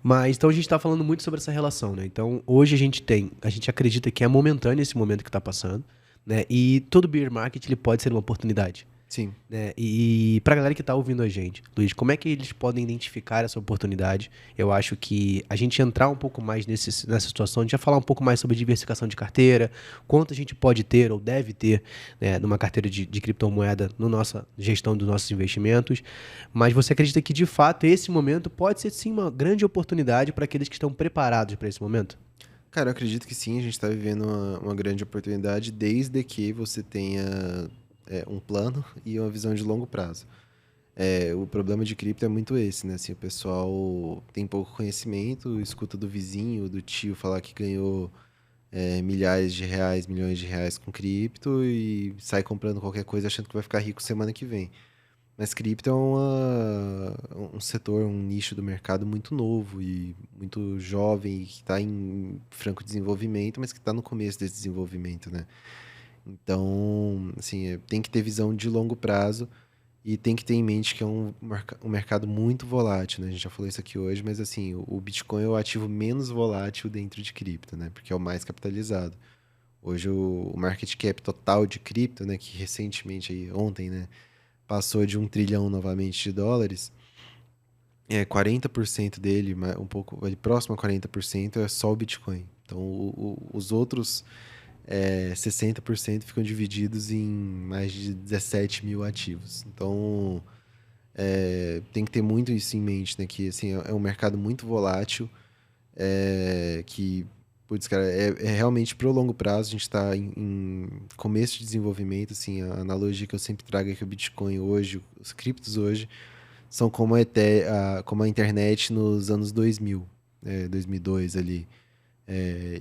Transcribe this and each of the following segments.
Mas então a gente está falando muito sobre essa relação, né? Então hoje a gente acredita que é momentâneo esse momento que está passando, né? E todo bear market ele pode ser uma oportunidade, Sim. né? E pra galera que tá ouvindo a gente, Luiz, como é que eles podem identificar essa oportunidade? Eu acho que a gente entrar um pouco mais nessa situação, a gente vai falar um pouco mais sobre diversificação de carteira, quanto a gente pode ter ou deve ter, né, numa carteira de criptomoeda na nossa gestão dos nossos investimentos. Mas você acredita que, de fato, esse momento pode ser, sim, uma grande oportunidade para aqueles que estão preparados para esse momento? Cara, eu acredito que sim, a gente está vivendo uma grande oportunidade desde que você tenha um plano e uma visão de longo prazo. O problema de cripto é muito esse, né? Assim, o pessoal tem pouco conhecimento, escuta do vizinho, do tio falar que ganhou milhares de reais, milhões de reais com cripto e sai comprando qualquer coisa achando que vai ficar rico semana que vem. Mas cripto é um setor, um nicho do mercado muito novo e muito jovem, e que está em franco desenvolvimento, mas que está no começo desse desenvolvimento, né? Então, assim, tem que ter visão de longo prazo e tem que ter em mente que é um mercado muito volátil, né? A gente já falou isso aqui hoje, mas assim, o Bitcoin é o ativo menos volátil dentro de cripto, né? Porque é o mais capitalizado. Hoje o market cap total de cripto, né, que recentemente aí, ontem, né, passou de 1 trilhão novamente de dólares, 40% dele, um pouco ali próximo a 40% é só o Bitcoin. Então, os outros 60% ficam divididos em mais de 17 mil ativos. Então, tem que ter muito isso em mente, né? Que assim, é um mercado muito volátil, que, putz, cara, é realmente pro longo prazo. A gente está em começo de desenvolvimento. Assim, a analogia que eu sempre trago é que o Bitcoin hoje, os criptos hoje, são como a internet nos anos 2000, 2002 ali.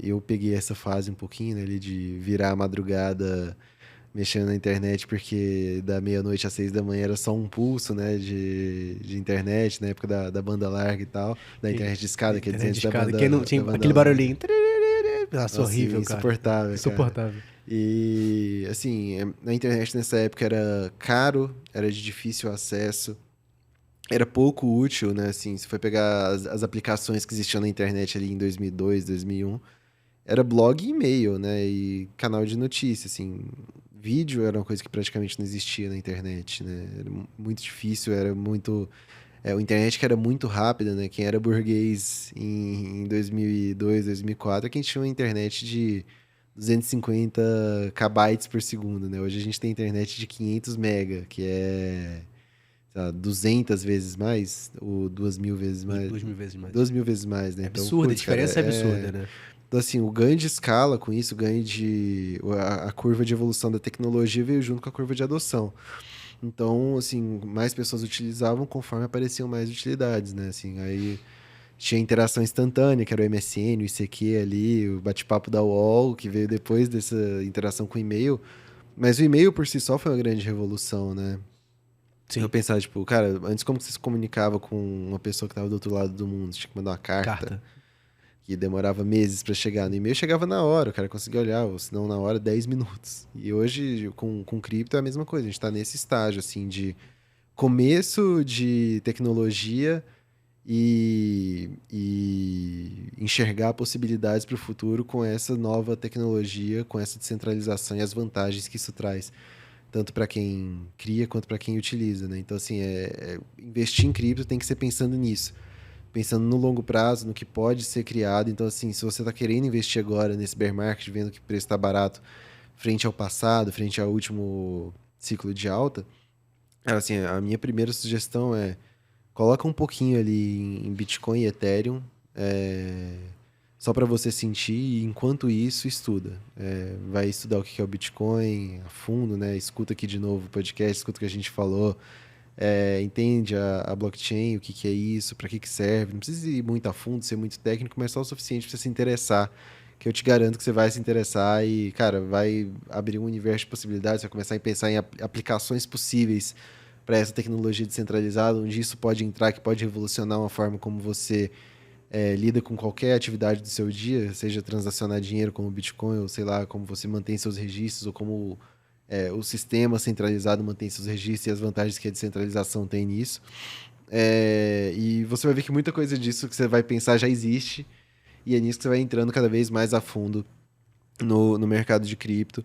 Eu peguei essa fase um pouquinho, né, ali de virar a madrugada mexendo na internet, porque da meia-noite às 6 da manhã era só um pulso, né, de internet, na época da banda larga e tal, da internet de escada, quer dizer, Internet de antes da escada. Quem não da tinha banda aquele larga. barulhinho. Nossa, Nossa, horrível, cara. insuportável, cara. Insuportável. E, assim, na internet nessa época era caro, era de difícil acesso, era pouco útil, né? Assim, se for pegar as aplicações que existiam na internet ali em 2002, 2001, era blog e e-mail, né? E canal de notícia, assim. Vídeo era uma coisa que praticamente não existia na internet, né? Era muito difícil, era muito... a internet que era muito rápida, né? Quem era burguês em 2002, 2004 é quem tinha uma internet de 250 kbytes por segundo, né? Hoje a gente tem internet de 500 mega, que é, sei lá, 200 vezes mais, ou 2.000 vezes mais, 2.000 vezes mais. 2.000 vezes mais, né? É Então, absurda, a putz, cara, diferença é absurda, né? Então, assim, o ganho de escala com isso, o ganho de... A curva de evolução da tecnologia veio junto com a curva de adoção. Então, assim, mais pessoas utilizavam conforme apareciam mais utilidades, né? Assim, aí tinha interação instantânea, que era o MSN, o ICQ ali, o bate-papo da UOL, que veio depois dessa interação com o e-mail. Mas o e-mail por si só foi uma grande revolução, né? Eu Sim. pensava, tipo, cara, antes como que você se comunicava com uma pessoa que estava do outro lado do mundo? Você tinha que mandar uma carta, Carta. que demorava meses para chegar. No e-mail chegava na hora, o cara conseguia olhar, ou se não na hora, 10 minutos. E hoje, com cripto, é a mesma coisa. A gente está nesse estágio, assim, de começo de tecnologia e enxergar possibilidades para o futuro com essa nova tecnologia, com essa descentralização e as vantagens que isso traz, tanto para quem cria quanto para quem utiliza, né? Então, assim, investir em cripto tem que ser pensando nisso, pensando no longo prazo, no que pode ser criado. Então, assim, se você está querendo investir agora nesse bear market, vendo que o preço está barato frente ao passado, frente ao último ciclo de alta, assim, a minha primeira sugestão é: coloca um pouquinho ali em Bitcoin e Ethereum, só para você sentir, e enquanto isso, estuda. Vai estudar o que é o Bitcoin a fundo, né? Escuta aqui de novo o podcast, escuta o que a gente falou, entende a blockchain, o que é isso, para que serve. Não precisa ir muito a fundo, ser muito técnico, mas só o suficiente para você se interessar, que eu te garanto que você vai se interessar e, cara, vai abrir um universo de possibilidades, vai começar a pensar em aplicações possíveis para essa tecnologia descentralizada, onde isso pode entrar, que pode revolucionar uma forma como você lida com qualquer atividade do seu dia, seja transacionar dinheiro como Bitcoin, ou sei lá, como você mantém seus registros, ou como o sistema centralizado mantém seus registros e as vantagens que a descentralização tem nisso. E você vai ver que muita coisa disso que você vai pensar já existe, e é nisso que você vai entrando cada vez mais a fundo no mercado de cripto,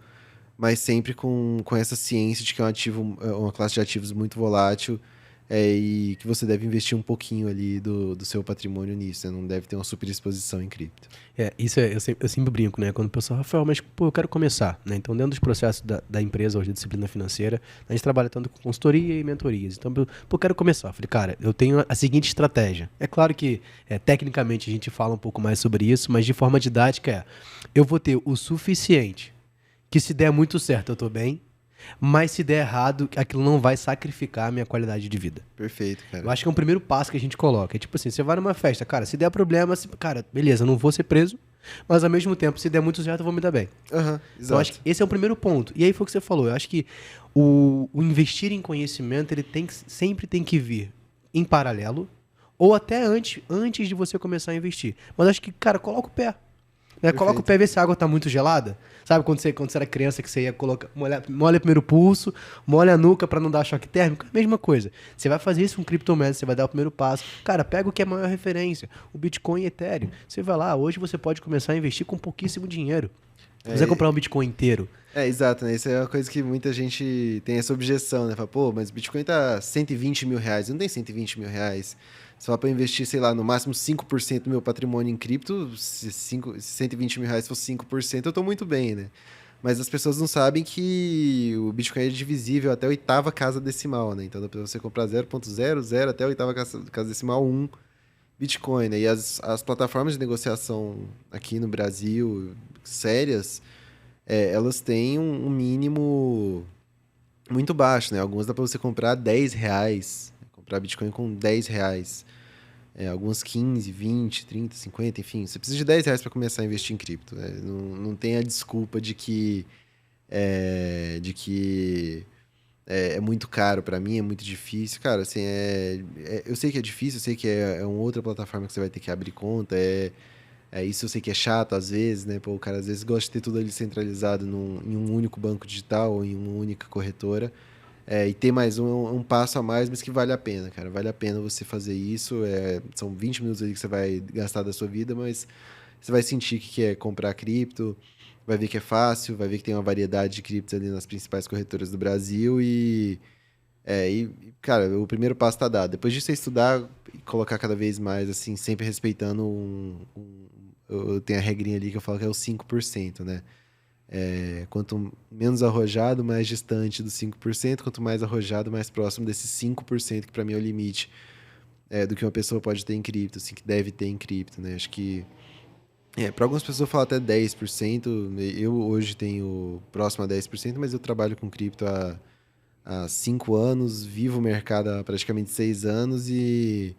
mas sempre com essa ciência de que é um ativo, uma classe de ativos muito volátil, e que você deve investir um pouquinho ali do seu patrimônio nisso, né? Não deve ter uma super exposição em cripto. Eu sempre brinco, né? Quando o pessoal, Rafael, mas pô, eu quero começar, né? Então, dentro dos processos da empresa hoje, de disciplina financeira, a gente trabalha tanto com consultoria e mentorias. Então, pô, eu quero começar. Eu falei, cara, eu tenho a seguinte estratégia. É claro que, tecnicamente, a gente fala um pouco mais sobre isso, mas de forma didática eu vou ter o suficiente que se der muito certo, eu tô bem, mas se der errado, aquilo não vai sacrificar a minha qualidade de vida. Perfeito, Eu cara. acho que é um primeiro passo que a gente coloca. É tipo assim, você vai numa festa, cara, se der problema, cara, beleza, não vou ser preso, mas ao mesmo tempo, se der muito certo, eu vou me dar bem. Aham, Então, eu acho que exato. esse é o primeiro ponto. E aí foi o que você falou. Eu acho que o investir em conhecimento, ele sempre tem que vir em paralelo ou até antes de você começar a investir. Mas eu acho que, cara, coloca o pé. Né? Coloca o pé e vê se a água tá muito gelada. Sabe quando você era criança que você ia colocar, molha primeiro o pulso, molha a nuca pra não dar choque térmico? É a mesma coisa. Você vai fazer isso com criptomoedas, você vai dar o primeiro passo. Cara, pega o que é a maior referência, o Bitcoin e Ethereum. Você vai lá, hoje você pode começar a investir com pouquíssimo dinheiro. Se você comprar um Bitcoin inteiro. Exato, né? Isso é uma coisa que muita gente tem essa objeção, né? Fala, pô, mas o Bitcoin tá 120 mil reais. Não tem 120 mil reais. Só para investir, sei lá, no máximo 5% do meu patrimônio em cripto, se 120 mil reais fosse 5%, eu tô muito bem, né? Mas as pessoas não sabem que o Bitcoin é divisível até a oitava casa decimal, né? Então dá pra você comprar 0,00 até a oitava casa decimal 1 Bitcoin, né? E as plataformas de negociação aqui no Brasil, sérias, elas têm um mínimo muito baixo, né? Algumas dá para você comprar R$ 10, comprar Bitcoin com R$ 10. Algumas 15, 20, 30, 50, enfim. Você precisa de R$ 10 para começar a investir em cripto. Né? Não tem a desculpa de que é muito caro para mim, é muito difícil. Cara, assim, eu sei que é difícil, eu sei que é uma outra plataforma que você vai ter que abrir conta, isso eu sei que é chato às vezes, né? Pô, o cara às vezes gosta de ter tudo ali centralizado em um único banco digital ou em uma única corretora. E ter mais um passo a mais, mas que vale a pena, cara. Vale a pena você fazer isso. São 20 minutos ali que você vai gastar da sua vida, mas você vai sentir que é comprar cripto, vai ver que é fácil, vai ver que tem uma variedade de criptos ali nas principais corretoras do Brasil cara, o primeiro passo está dado. Depois disso, você estudar e colocar cada vez mais, assim, sempre respeitando eu tenho a regrinha ali que eu falo que é o 5%, né? Quanto menos arrojado, mais distante dos 5%, quanto mais arrojado, mais próximo desses 5%, que para mim é o limite do que uma pessoa pode ter em cripto, assim, que deve ter em cripto, né? Acho que para algumas pessoas falam até 10%. Eu hoje tenho próximo a 10%, mas eu trabalho com cripto há 5 anos, vivo o mercado há praticamente 6 anos e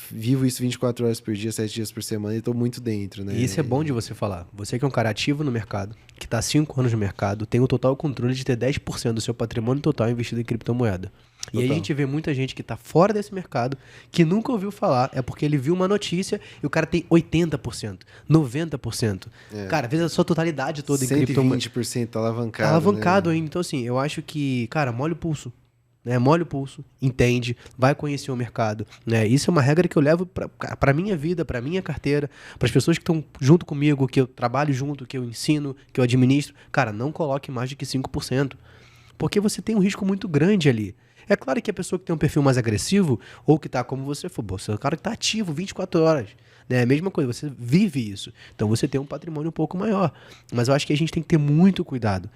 vivo isso 24 horas por dia, 7 dias por semana e estou muito dentro, né? E isso é bom de você falar. Você que é um cara ativo no mercado, que está há 5 anos no mercado, tem o total controle de ter 10% do seu patrimônio total investido em criptomoeda. E aí a gente vê muita gente que está fora desse mercado, que nunca ouviu falar, é porque ele viu uma notícia e o cara tem 80%, 90%. Cara, às vezes a sua totalidade toda em criptomoeda. 120% alavancado. Tá alavancado né? ainda. Então, assim, eu acho que, cara, molha o pulso. Né? Molha o pulso, entende, vai conhecer o mercado. Né? Isso é uma regra que eu levo para minha vida, para minha carteira, para as pessoas que estão junto comigo, que eu trabalho junto, que eu ensino, que eu administro. Cara, não coloque mais de que 5%. Porque você tem um risco muito grande ali. É claro que a pessoa que tem um perfil mais agressivo, ou que está como você for, você é o cara que está ativo 24 horas. Né? É a mesma coisa, você vive isso. Então você tem um patrimônio um pouco maior. Mas eu acho que a gente tem que ter muito cuidado.